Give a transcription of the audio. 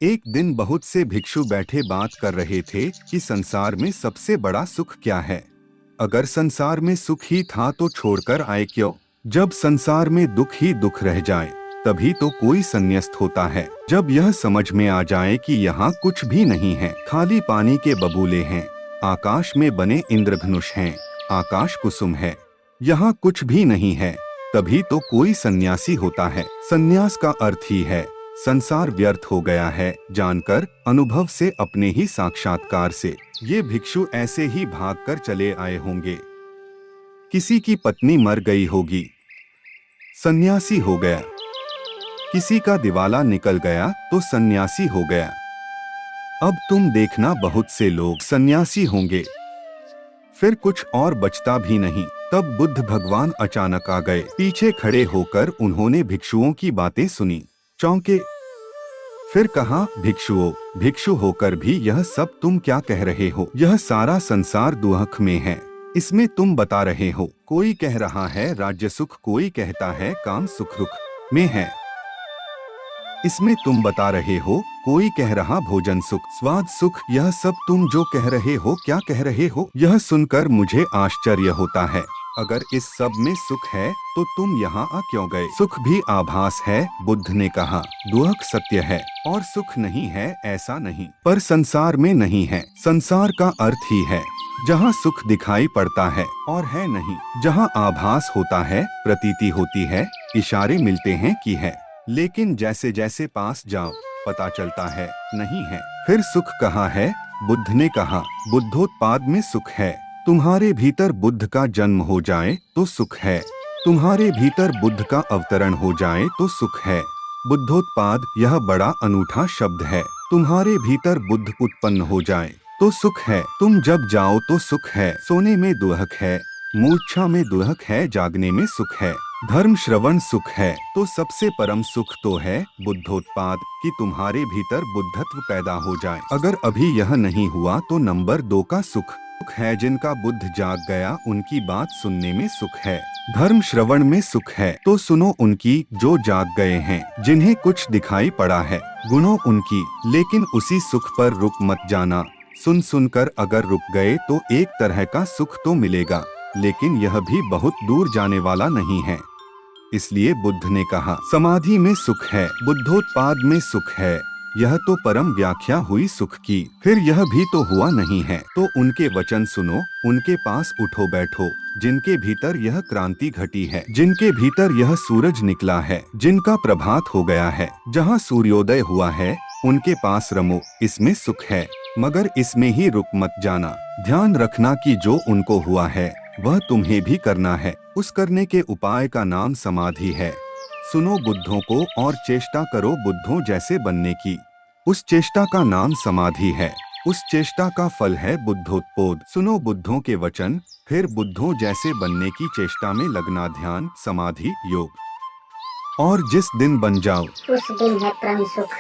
एक दिन बहुत से भिक्षु बैठे बात कर रहे थे कि संसार में सबसे बड़ा सुख क्या है। अगर संसार में सुख ही था तो छोड़कर आए क्यों? जब संसार में दुख ही दुख रह जाए तभी तो कोई संन्यास्त होता है। जब यह समझ में आ जाए कि यहाँ कुछ भी नहीं है, खाली पानी के बबूले हैं, आकाश में बने इंद्रधनुष हैं, आकाश कुसुम है, यहाँ कुछ भी नहीं है, तभी तो कोई सन्यासी होता है। सन्यास का अर्थ ही है संसार व्यर्थ हो गया है जानकर, अनुभव से, अपने ही साक्षात्कार से। ये भिक्षु ऐसे ही भागकर चले आए होंगे। किसी की पत्नी मर गई होगी, सन्यासी हो गया। किसी का दिवाला निकल गया तो सन्यासी हो गया। अब तुम देखना बहुत से लोग सन्यासी होंगे, फिर कुछ और बचता भी नहीं। तब बुद्ध भगवान अचानक आ गए। पीछे खड़े होकर उन्होंने भिक्षुओं की बातें सुनी, चौंके। फिर कहा, भिक्षुओं, भिक्षु होकर भी यह सब तुम क्या कह रहे हो? यह सारा संसार दुख में है, इसमें तुम बता रहे हो। कोई कह रहा है राज्य सुख, कोई कहता है काम सुख रुख में है, इसमें तुम बता रहे हो। कोई कह रहा भोजन सुख, स्वाद सुख, यह सब तुम जो कह रहे हो क्या कह रहे हो? यह सुनकर मुझे आश्चर्य होता है। अगर इस सब में सुख है तो तुम यहाँ आ क्यों गए? सुख भी आभास है, बुद्ध ने कहा। दुख सत्य है और सुख नहीं है ऐसा नहीं, पर संसार में नहीं है। संसार का अर्थ ही है जहाँ सुख दिखाई पड़ता है और है नहीं, जहाँ आभास होता है, प्रतीति होती है, इशारे मिलते हैं कि है, लेकिन जैसे जैसे पास जाओ पता चलता है नहीं है। फिर सुख कहाँ है? बुद्ध ने कहा, बुद्धोत्पाद में सुख है। तुम्हारे भीतर बुद्ध का जन्म हो जाए तो सुख है, तुम्हारे भीतर बुद्ध का अवतरण हो जाए तो सुख है। बुद्धोत्पाद यह बड़ा अनूठा शब्द है। तुम्हारे भीतर बुद्ध उत्पन्न हो जाए तो सुख है, तुम जब जाओ तो सुख है। सोने में दुहक है, मूर्छा में दुहक है, जागने में सुख है। धर्म श्रवण सुख है, तो सबसे परम सुख तो है बुद्धोत्पाद, कि तुम्हारे भीतर बुद्धत्व पैदा हो जाए। अगर अभी यह नहीं हुआ तो नंबर 2 का सुख है, जिनका बुद्ध जाग गया उनकी बात सुनने में सुख है। धर्म श्रवण में सुख है, तो सुनो उनकी जो जाग गए हैं, जिन्हें कुछ दिखाई पड़ा है, गुणों उनकी। लेकिन उसी सुख पर रुक मत जाना। सुन सुनकर अगर रुक गए तो एक तरह का सुख तो मिलेगा, लेकिन यह भी बहुत दूर जाने वाला नहीं है। इसलिए बुद्ध ने कहा, समाधि में सुख है, बुद्धोत्पाद में सुख है। यह तो परम व्याख्या हुई सुख की। फिर यह भी तो हुआ नहीं है, तो उनके वचन सुनो, उनके पास उठो बैठो, जिनके भीतर यह क्रांति घटी है, जिनके भीतर यह सूरज निकला है, जिनका प्रभात हो गया है, जहाँ सूर्योदय हुआ है, उनके पास रमो, इसमें सुख है। मगर इसमें ही रुक मत जाना। ध्यान रखना कि जो उनको हुआ है वह तुम्हें भी करना है। उस करने के उपाय का नाम समाधि है। सुनो बुद्धों को और चेष्टा करो बुद्धों जैसे बनने की। उस चेष्टा का नाम समाधि है, उस चेष्टा का फल है बुद्धोत्पाद। सुनो बुद्धों के वचन, फिर बुद्धों जैसे बनने की चेष्टा में लगना। ध्यान, समाधि, योग, और जिस दिन बन जाओ उस दिन है परम सुख।